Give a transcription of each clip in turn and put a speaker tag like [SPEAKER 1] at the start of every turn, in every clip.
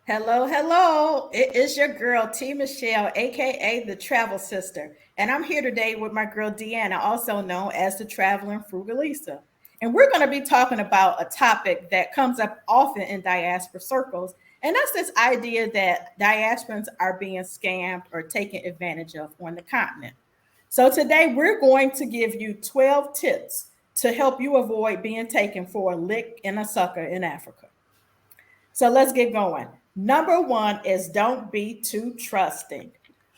[SPEAKER 1] Hello, hello. It is your girl, T. Michelle, aka the Travel Sister. And I'm here today with my girl, Deanna, also known as the Traveling Frugalisa. And we're going to be talking about a topic that comes up often in diaspora circles. And that's this idea that diasporans are being scammed or taken advantage of on the continent. So today we're going to give you 12 tips to help you avoid being taken for a lick and a sucker in Africa. So let's get going. Number one is don't be too trusting.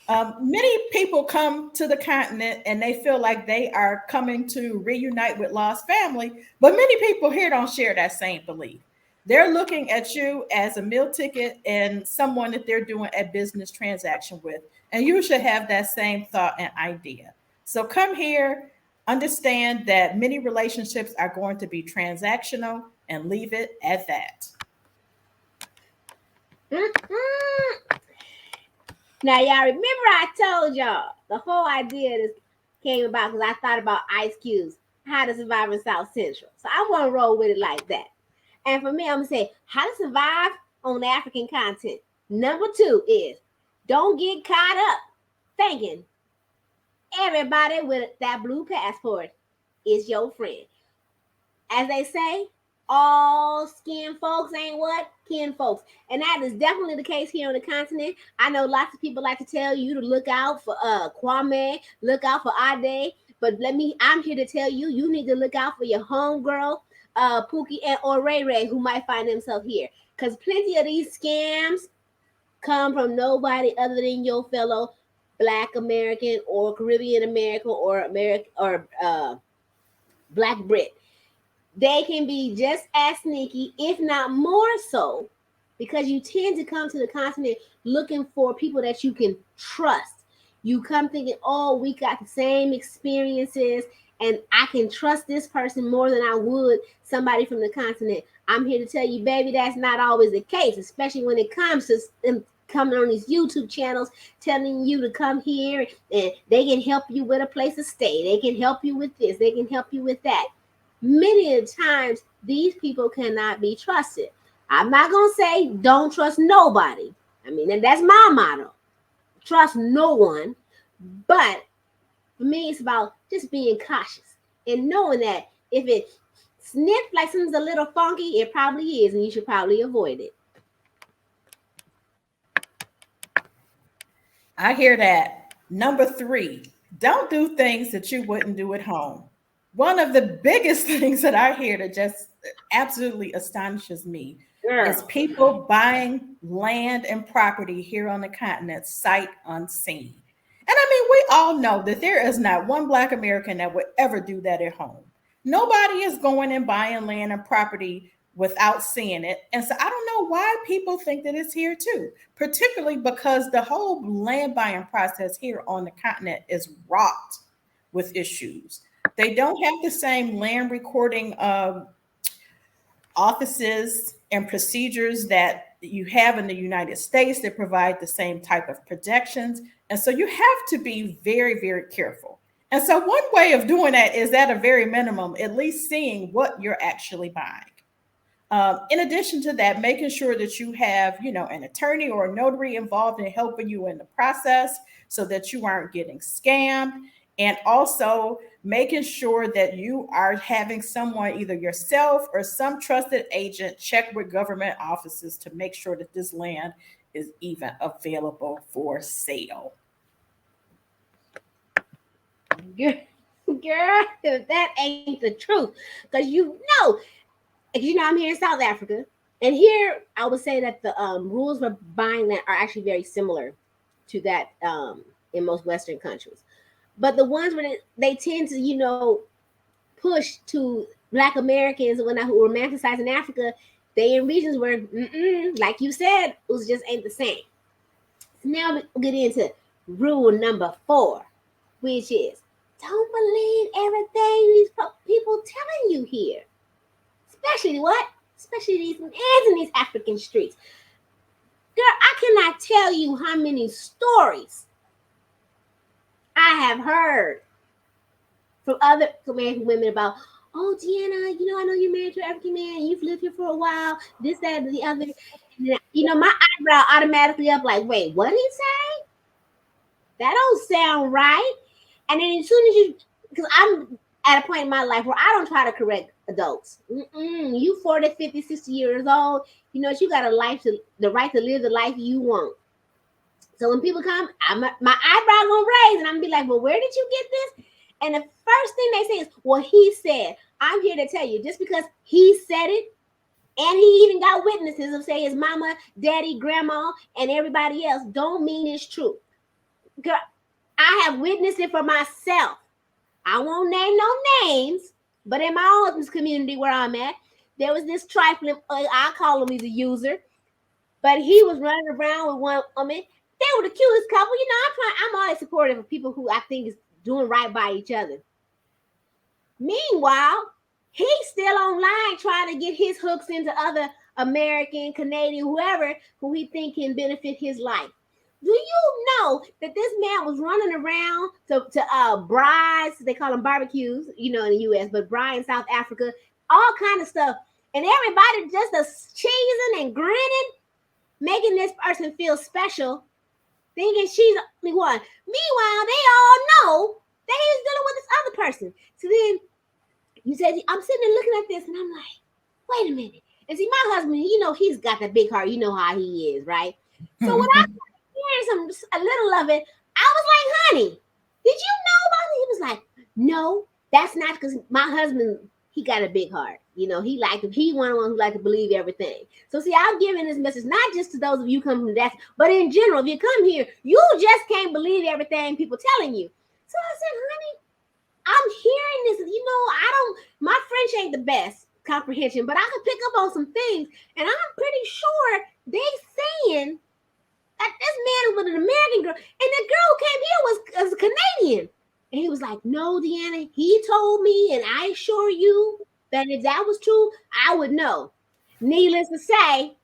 [SPEAKER 1] Many people come to the continent and they feel like they are coming to reunite with lost family, but many people here don't share that same belief. They're looking at you as a meal ticket and someone that they're doing a business transaction with, and you should have that same thought and idea. So come here, understand that many relationships are going to be transactional, and leave it at that.
[SPEAKER 2] Now, y'all remember I told y'all the whole idea of this came about because I thought about Ice Cubes, how to survive in South Central. So I want to roll with it like that. And for me, I'm going to say how to survive on the African continent. Number two is don't get caught up thinking everybody with that blue passport is your friend. As they say, all skin folks ain't what? Kin folks. And that is definitely the case here on the continent. I know lots of people like to tell you to look out for Kwame, look out for Ade. But I'm here to tell you, you need to look out for your homegirl, Pookie or Ray Ray, who might find themselves here. Because plenty of these scams come from nobody other than your fellow Black American or Caribbean American or American or Black Brit. They can be just as sneaky, if not more so, because you tend to come to the continent looking for people that you can trust. You come thinking, oh, we got the same experiences and I can trust this person more than I would somebody from the continent. I'm here to tell you, baby, that's not always the case, especially when it comes to them coming on these YouTube channels telling you to come here and they can help you with a place to stay. They can help you with this. They can help you with that. Many times, these people cannot be trusted. I'm not going to say don't trust nobody. I mean, that's my motto. Trust no one. But for me, it's about just being cautious and knowing that if it sniffs like something's a little funky, it probably is, and you should probably avoid it.
[SPEAKER 1] I hear that. Number three, don't do things that you wouldn't do at home. One of the biggest things that I hear that just absolutely astonishes me is people buying land and property here on the continent sight unseen. And I mean, we all know that there is not one Black American that would ever do that at home. Nobody is going and buying land and property without seeing it. And so I don't know why people think that it's here too, particularly because the whole land buying process here on the continent is wrought with issues. They don't have the same land recording offices and procedures that you have in the United States that provide the same type of protections. And so you have to be very, very careful. And so one way of doing that is at a very minimum, at least seeing what you're actually buying. In addition to that, making sure that you have, an attorney or a notary involved in helping you in the process so that you aren't getting scammed. And also making sure that you are having someone, either yourself or some trusted agent, check with government offices to make sure that this land is even available for sale.
[SPEAKER 2] Girl, that ain't the truth. Because I'm here in South Africa. And here, I would say that the rules for buying land are actually very similar to that in most Western countries. But the ones where they tend to, push to Black Americans when who were romanticized in Africa, they in regions where, like you said, it was just ain't the same. So now we get into rule number 4, which is don't believe everything these people telling you here. Especially what? Especially these men in these African streets. Girl, I cannot tell you how many stories I have heard from other American women about, oh, Deanna, I know you're married to an African man, you've lived here for a while, this, that, and the other. And, my eyebrow automatically up like, wait, what did he say? That don't sound right. And then as soon as because I'm at a point in my life where I don't try to correct adults. You 40, 50, 60 years old, you got the right to live the life you want. So when people come, my eyebrow gonna raise, and I'm gonna be like, well, where did you get this? And the first thing they say is, well, he said. I'm here to tell you, just because he said it, and he even got witnesses of say his mama, daddy, grandma, and everybody else, don't mean it's true. Girl, I have witnessed it for myself. I won't name no names, but in my own community where I'm at, there was this trifling, I call him, he's a user, but he was running around with one woman. They were the cutest couple. I'm always supportive of people who I think is doing right by each other. Meanwhile, he's still online trying to get his hooks into other American, Canadian, whoever who he think can benefit his life. Do you know that this man was running around to brides? They call them barbecues, in the U.S., but bride in South Africa, all kind of stuff, and everybody just cheesing and grinning, making this person feel special, thinking she's the one. Meanwhile, they all know that he's dealing with this other person. So then you said, I'm sitting there looking at this, and I'm like, wait a minute. And see, my husband, he's got that big heart. You know how he is, right? So when I hearing a little of it, I was like, honey, did you know about it? He was like, no, that's not, because my husband, he got a big heart. He one who like to believe everything. So see, I'm giving this message not just to those of you coming from that, but in general, if you come here, you just can't believe everything people telling you. So I said, honey, I'm hearing this. My French ain't the best comprehension, but I can pick up on some things, and I'm pretty sure they saying that this man was an American girl, and the girl who came here was a Canadian. And he was like, no, Deanna, he told me, and I assure you that if that was true, I would know. Needless to say,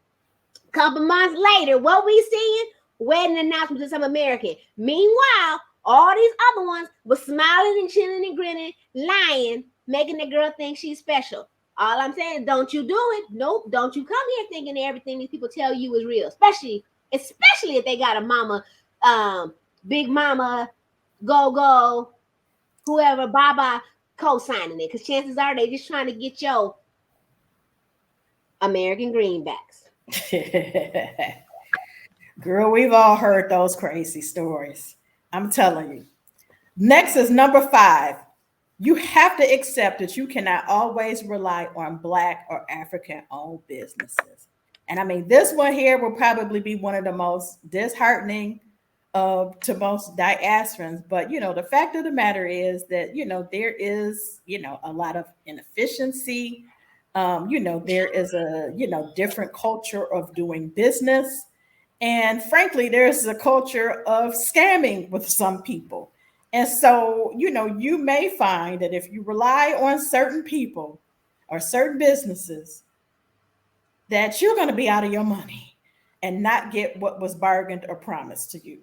[SPEAKER 2] a couple months later, what we seeing? Wedding announcement to some American. Meanwhile, all these other ones were smiling and chilling and grinning, lying, making the girl think she's special. All I'm saying, don't you do it. Nope, don't you come here thinking everything these people tell you is real. Especially if they got a mama, big mama, go, whoever, Baba co-signing it. Because chances are they just trying to get your American greenbacks.
[SPEAKER 1] Girl, we've all heard those crazy stories. I'm telling you. Next is number 5. You have to accept that you cannot always rely on Black or African owned businesses. And I mean, this one here will probably be one of the most disheartening to most diasporans. But, the fact of the matter is that, there is, a lot of inefficiency. There is a, different culture of doing business. And frankly, there's a culture of scamming with some people. And so, you may find that if you rely on certain people or certain businesses, that you're going to be out of your money and not get what was bargained or promised to you.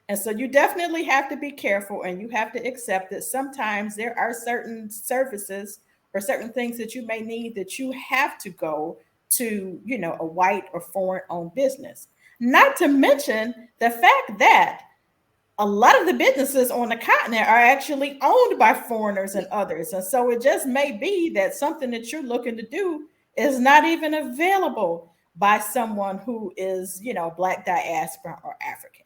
[SPEAKER 1] And so you definitely have to be careful, and you have to accept that sometimes there are certain services or certain things that you may need that you have to go to, a white or foreign owned business. Not to mention the fact that a lot of the businesses on the continent are actually owned by foreigners and others. And so it just may be that something that you're looking to do is not even available by someone who is, Black diaspora or African.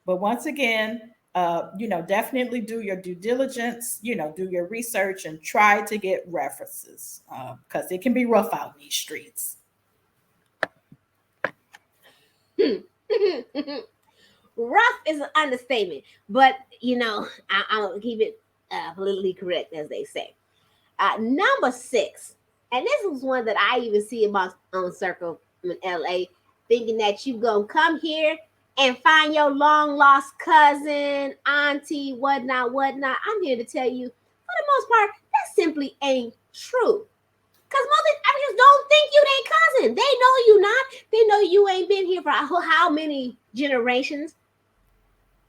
[SPEAKER 1] But once again, definitely do your due diligence, do your research and try to get references because it can be rough out in these streets.
[SPEAKER 2] Rough is an understatement, but I'll keep it politically correct, as they say. Number 6, and this is one that I even see amongst on Circle in LA, thinking that you gonna come here and find your long lost cousin, auntie, whatnot, whatnot. I'm here to tell you, for the most part, that simply ain't true. Cause most Africans don't think you they cousin. They know you not. They know you ain't been here for how many generations.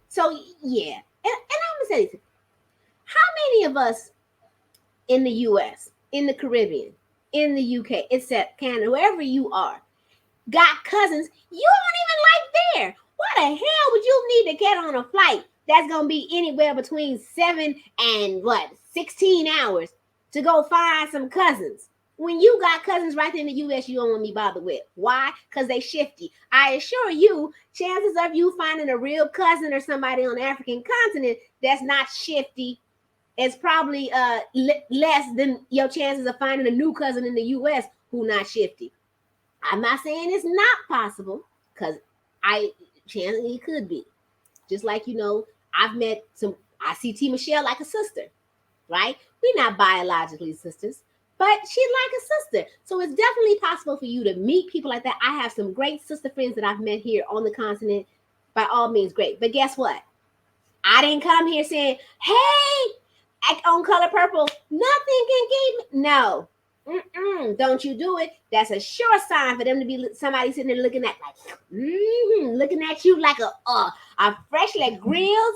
[SPEAKER 2] So yeah, and I'm gonna say this: how many of us in the U.S., in the Caribbean, in the UK, except Canada, wherever you are, got cousins you don't even like there? Why the hell would you need to get on a flight that's gonna be anywhere between 7 and 16 hours to go find some cousins? When you got cousins right there in the US you don't want to be bothered with. Why? Because they shifty. I assure you, chances of you finding a real cousin or somebody on the African continent that's not shifty is probably less than your chances of finding a new cousin in the US who not shifty. I'm not saying it's not possible, because I chance it could be. Just like I've met some. I see T Michelle like a sister, right? We're not biologically sisters, but she's like a sister. So it's definitely possible for you to meet people like that. I have some great sister friends that I've met here on the continent. By all means, great. But guess what? I didn't come here saying, "Hey, act on Color Purple. Nothing can keep me." No. Don't you do it. That's a sure sign for them to be somebody sitting there looking at looking at you like a freshly grilled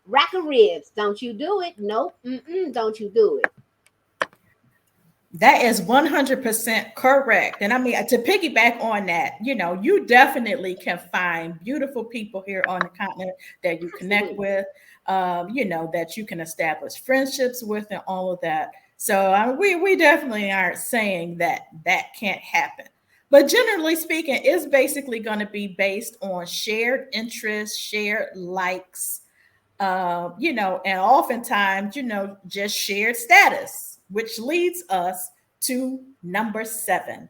[SPEAKER 2] rack of ribs. Don't you do it. Nope. Don't you do it.
[SPEAKER 1] That is 100% correct. And I mean, to piggyback on that, you definitely can find beautiful people here on the continent that you connect
[SPEAKER 2] Absolutely.
[SPEAKER 1] with, that you can establish friendships with and all of that. So we definitely aren't saying that that can't happen. But generally speaking, it's basically going to be based on shared interests, shared likes, and oftentimes, just shared status, which leads us to number 7.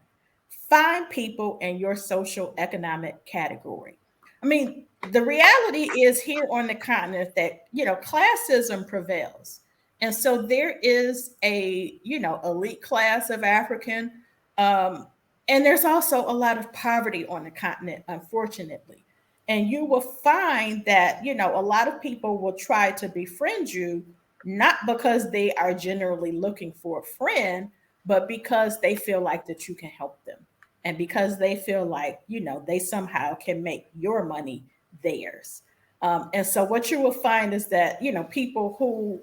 [SPEAKER 1] Find people in your social economic category. I mean, the reality is here on the continent that, classism prevails. And so there is a, elite class of African, um, and there's also a lot of poverty on the continent, unfortunately. And you will find that, a lot of people will try to befriend you, not because they are generally looking for a friend, but because they feel like that you can help them. And because they feel like, they somehow can make your money theirs. And so what you will find is that, people who,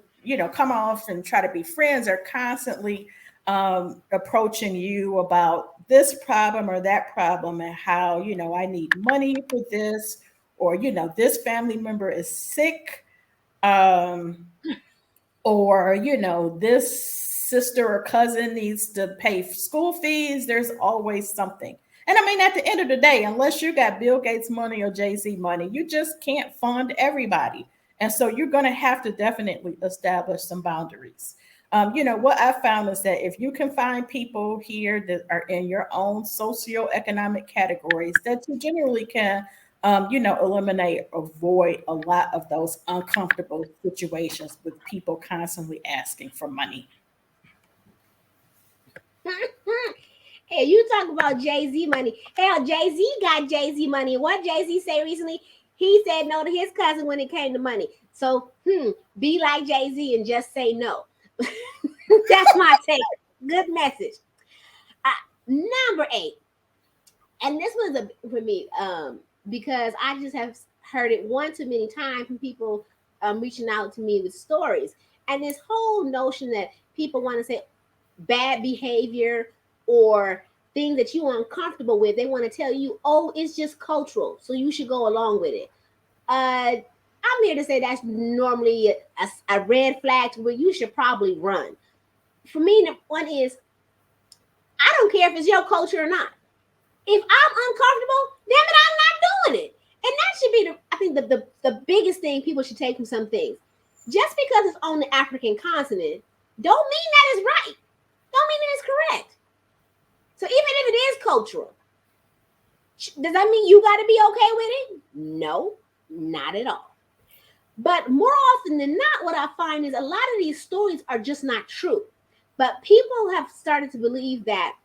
[SPEAKER 1] come off and try to be friends are constantly approaching you about this problem or that problem and how, I need money for this, or, this family member is sick, um, or, this sister or cousin needs to pay school fees. There's always something. And I mean, at the end of the day, unless you got Bill Gates money or Jay-Z money, you just can't fund everybody. And so you're going to have to definitely establish some boundaries. What I found is that if you can find people here that are in your own socioeconomic categories, that you generally can, eliminate, avoid a lot of those uncomfortable situations with people constantly asking for money.
[SPEAKER 2] Hey, you talk about Jay Z money. Hell, Jay Z got Jay Z money. What Jay Z say recently? He said no to his cousin when it came to money. So, be like Jay Z and just say no. That's my take. Good message. Uh, Number 8, and this was for me, because I just have heard it one too many times from people reaching out to me with stories, and this whole notion that people want to say bad behavior or things that you are uncomfortable with, they want to tell you, oh, it's just cultural, so you should go along with it. I'm here to say that's normally a red flag to where you should probably run. For me, the one is, I don't care if it's your culture or not. If I'm uncomfortable, damn it, I'm not doing it. And that should be I think the biggest thing people should take from some things. Just because it's on the African continent, don't mean that it's right. Don't mean that it's correct. So even if it is cultural, does that mean you got to be okay with it? No, not at all. But more often than not, what I find is a lot of these stories are just not true. But people have started to believe that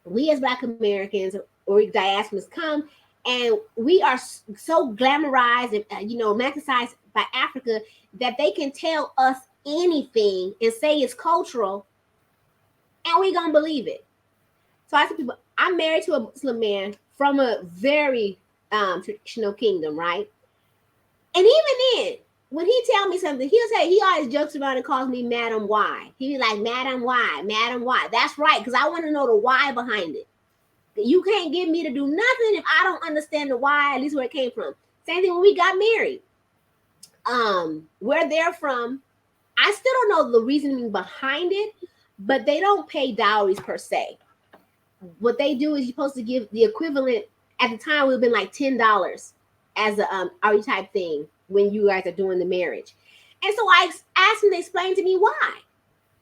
[SPEAKER 2] we as Black Americans or diasporans come and we are so glamorized and romanticized by Africa that they can tell us anything and say it's cultural, and we gonna believe it. So I tell people, I'm married to a Muslim man from a very traditional kingdom, right? And even then, when he tell me something, he'll say he always jokes around and calls me Madam Why. He be like, Madam Why, Madam Why. That's right, because I want to know the why behind it. You can't get me to do nothing if I don't understand the why, at least where it came from. Same thing when we got married. Where they're from, I still don't know the reasoning behind it, but they don't pay dowries per se. What they do is you're supposed to give the equivalent. At the time, it would have been like $10 as a RE type thing when you guys are doing the marriage. And so I asked him to explain to me why.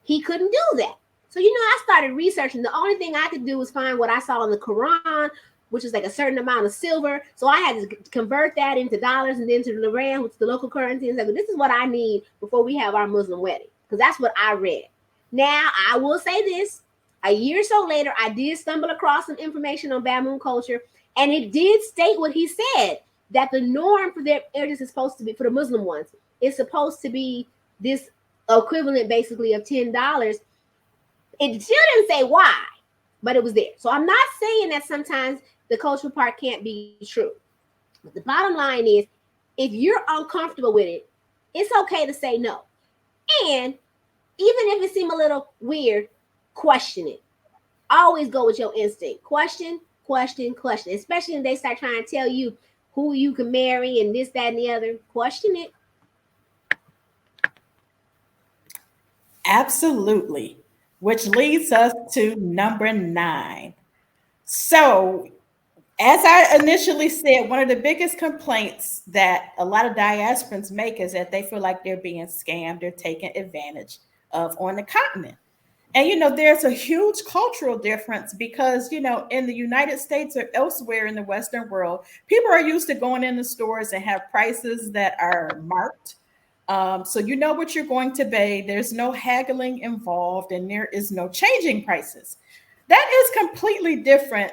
[SPEAKER 2] He couldn't do that. So, I started researching. The only thing I could do was find what I saw in the Quran, which is like a certain amount of silver. So I had to convert that into dollars and then to the rand, which is the local currency. And say, this is what I need before we have our Muslim wedding. Because that's what I read. Now, I will say this. A year or so later, I did stumble across some information on Bamoon culture. And it did state what he said, that the norm for their marriages is supposed to be, for the Muslim ones, is supposed to be this equivalent basically of $10. It still didn't say why, but it was there. So I'm not saying that sometimes the cultural part can't be true. But the bottom line is, if you're uncomfortable with it, it's okay to say no. And even if it seems a little weird, question it. Always go with your instinct. Question, question, question. Especially when they start trying to tell you who you can marry and this, that, and the other. Question it.
[SPEAKER 1] Absolutely. Which leads us to number 9. So, as I initially said, one of the biggest complaints that a lot of diasporans make is that they feel like they're being scammed, they're taken advantage of on the continent. And there's a huge cultural difference because in the United States or elsewhere in the Western world, people are used to going in the stores and have prices that are marked. So you know what you're going to pay. There's no haggling involved, and there is no changing prices. That is completely different,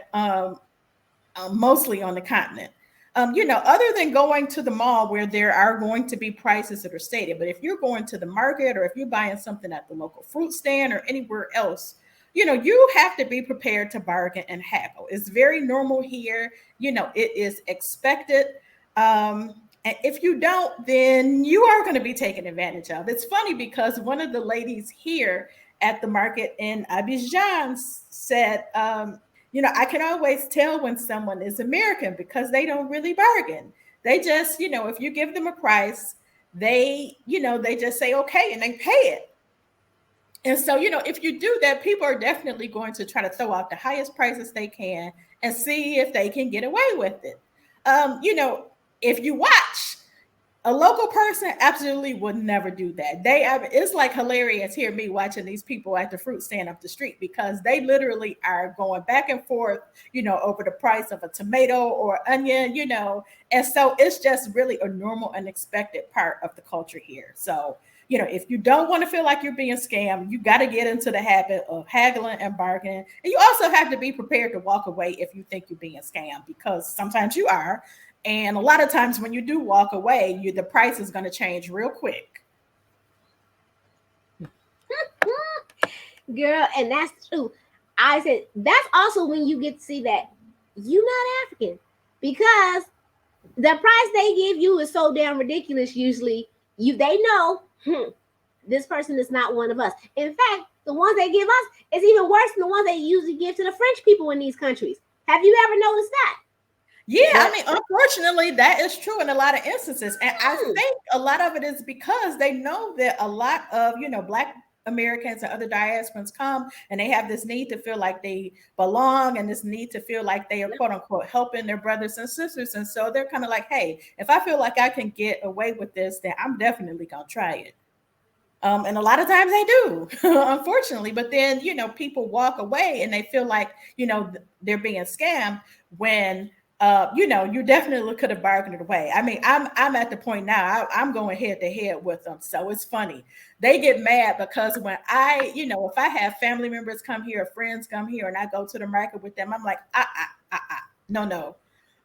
[SPEAKER 1] mostly on the continent. Other than going to the mall where there are going to be prices that are stated, but if you're going to the market or if you're buying something at the local fruit stand or anywhere else, you have to be prepared to bargain and haggle. It's very normal here. It is expected. And if you don't, then you are going to be taken advantage of. It's funny because one of the ladies here at the market in Abidjan said, I can always tell when someone is American because they don't really bargain. They just, if you give them a price, they just say okay and they pay it. And so, if you do that, people are definitely going to try to throw out the highest prices they can and see if they can get away with it. If you watch, a local person absolutely would never do that. It's like hilarious here me watching these people at the fruit stand up the street because they literally are going back and forth, over the price of a tomato or onion, and so it's just really a normal and expected part of the culture here. So, if you don't want to feel like you're being scammed, you got to get into the habit of haggling and bargaining. And you also have to be prepared to walk away if you think you're being scammed because sometimes you are. And a lot of times when you do walk away, the price is going to change real quick.
[SPEAKER 2] Girl, and that's true. I said that's also when you get to see that you're not African because the price they give you is so damn ridiculous. Usually, they know this person is not one of us. In fact, the ones they give us is even worse than the ones they usually give to the French people in these countries. Have you ever noticed that?
[SPEAKER 1] Yeah, I mean, unfortunately, that is true in a lot of instances. And I think a lot of it is because they know that a lot of, Black Americans and other diasporans come and they have this need to feel like they belong and this need to feel like they are, quote unquote, helping their brothers and sisters. And so they're kind of like, hey, if I feel like I can get away with this, then I'm definitely going to try it. And a lot of times they do, unfortunately. But then, people walk away and they feel like, they're being scammed when you definitely could have bargained it away. I mean, I'm at the point now. I'm going head to head with them, so it's funny. They get mad because when if I have family members come here, friends come here, and I go to the market with them, I'm like, no, no.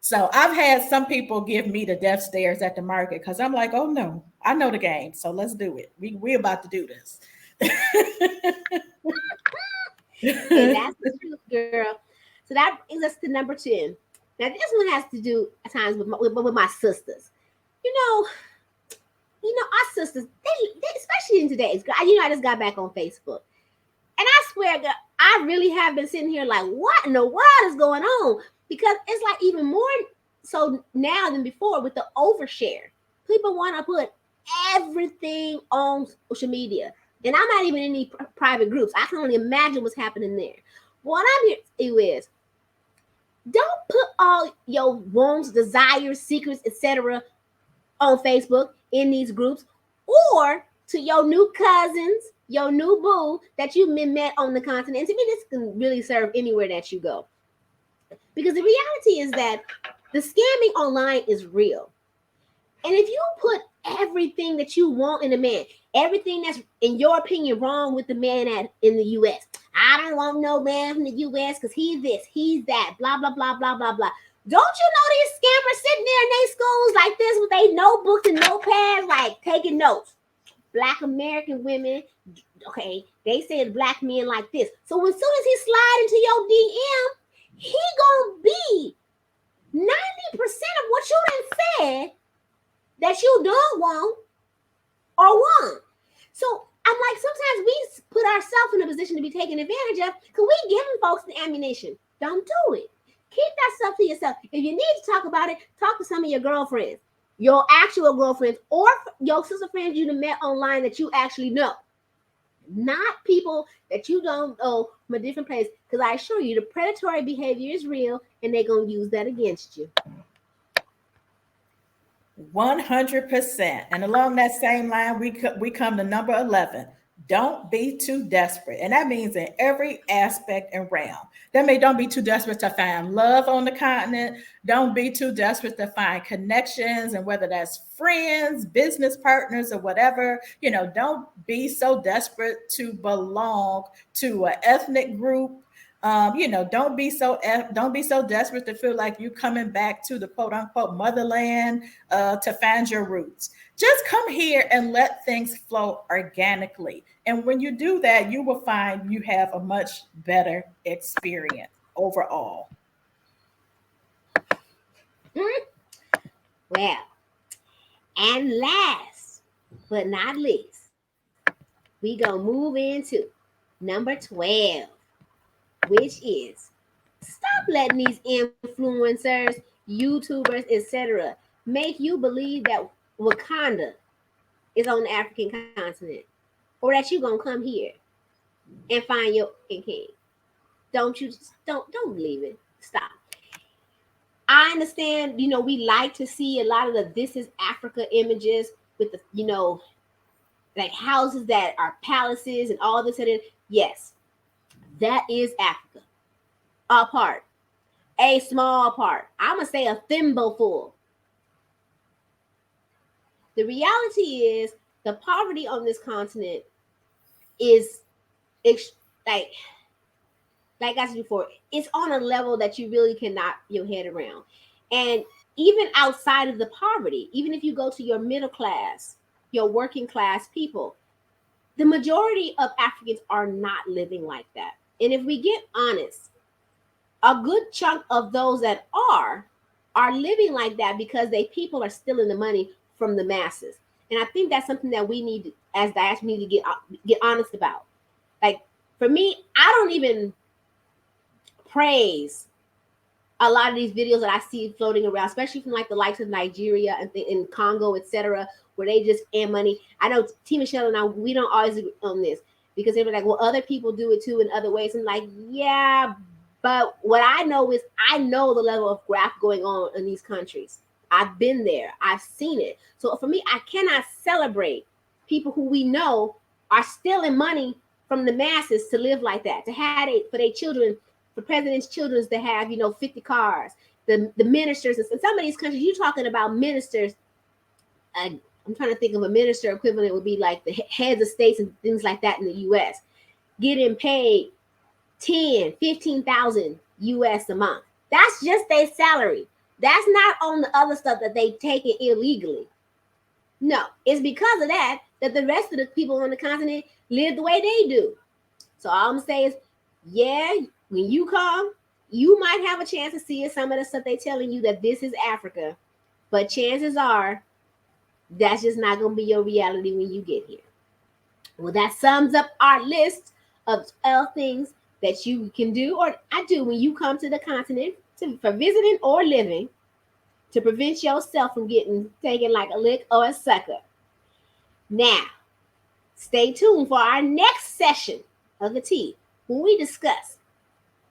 [SPEAKER 1] So I've had some people give me the death stares at the market because I'm like, oh no, I know the game, so let's do it. We about to do this.
[SPEAKER 2] And that's the truth, girl. So that brings us to number 10. Now this one has to do at times with my sisters. You know, our sisters, they especially in today's, I just got back on Facebook. And I swear, girl, I really have been sitting here like, what in the world is going on? Because it's like even more so now than before with the overshare. People want to put everything on social media. And I'm not even in any private groups. I can only imagine what's happening there. What I'm here to do is don't put all your wants, desires, secrets, etc. on Facebook in these groups, or to your new cousins, your new boo that you met on the continent. And to me, this can really serve anywhere that you go. Because the reality is that the scamming online is real. And if you put everything that you want in a man, everything that's in your opinion wrong with the man in the US. I don't want no man from the US because he's this, he's that, blah, blah, blah, blah, blah, blah. Don't you know these scammers sitting there in their schools like this with their notebooks and notepads, like taking notes? Black American women, okay, they said black men like this. So as soon as he slide into your DM, he gonna be 90% of what you done said that you don't want or want. So I'm like, sometimes we put ourselves in a position to be taken advantage of because we giving folks the ammunition. Don't do it. Keep that stuff to yourself. If you need to talk about it, talk to some of your girlfriends, your actual girlfriends, or your sister friends you met online that you actually know. Not people that you don't know from a different place. Because I assure you, the predatory behavior is real and they're going to use that against you.
[SPEAKER 1] 100%. And along that same line, we come to number 11. Don't be too desperate. And that means in every aspect and realm. Don't be too desperate to find love on the continent. Don't be too desperate to find connections, and whether that's friends, business partners, or whatever. Don't be so desperate to belong to an ethnic group. Don't be so desperate to feel like you coming back to the quote unquote motherland to find your roots. Just come here and let things flow organically. And when you do that, you will find you have a much better experience overall.
[SPEAKER 2] Well, and last but not least, we gonna move into number 12, which is stop letting these influencers, YouTubers, etc. make you believe that Wakanda is on the African continent, or that you gonna come here and find your king. Don't believe it. Stop. I understand, we like to see a lot of the "This is Africa" images with the, like houses that are palaces and all this and that. Yes, that is Africa. A part, a small part. I'm gonna say a thimbleful. The reality is the poverty on this continent is like I said before, it's on a level that you really cannot your head around. And even outside of the poverty, even if you go to your middle class, your working class people, the majority of Africans are not living like that. And if we get honest, a good chunk of those that are living like that because they people are stealing the money from the masses. And I think that's something that we need, as diaspora, need to get honest about. Like for me, I don't even praise a lot of these videos that I see floating around, especially from like the likes of Nigeria and in Congo, etc., where they just earn money. I know T. Michelle and I, we don't always agree on this because they were like, well, other people do it too in other ways. I'm like, yeah, but what I know is I know the level of graft going on in these countries. I've been there. I've seen it. So for me, I cannot celebrate people who we know are stealing money from the masses to live like that, to have it for their children, for president's children to have, 50 cars, the ministers in some of these countries. You're talking about ministers. I'm trying to think of a minister equivalent would be like the heads of states and things like that in the U.S. getting paid 10, 15,000 US a month. That's just their salary. That's not on the other stuff that they taken illegally. No, it's because of that that the rest of the people on the continent live the way they do. So all I'm saying is, yeah, when you come, you might have a chance to see some of the stuff they telling you that this is Africa, but chances are that's just not going to be your reality when you get here. Well, that sums up our list of 12 things that you can do or I do when you come to the continent for visiting or living to prevent yourself from getting taken like a lick or a sucker. Now, stay tuned for our next session of the tea when we discuss,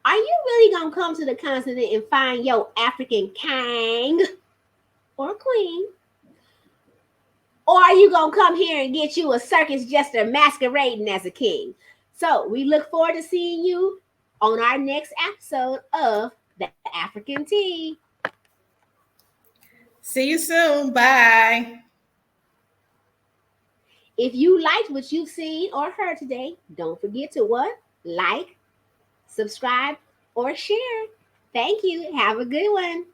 [SPEAKER 2] are you really going to come to the continent and find your African king or queen? Or are you going to come here and get you a circus jester masquerading as a king? So we look forward to seeing you on our next episode of The African Tea.
[SPEAKER 1] See you soon. Bye.
[SPEAKER 2] If you liked what you've seen or heard today, don't forget to what? Like, subscribe, or share. Thank you. Have a good one.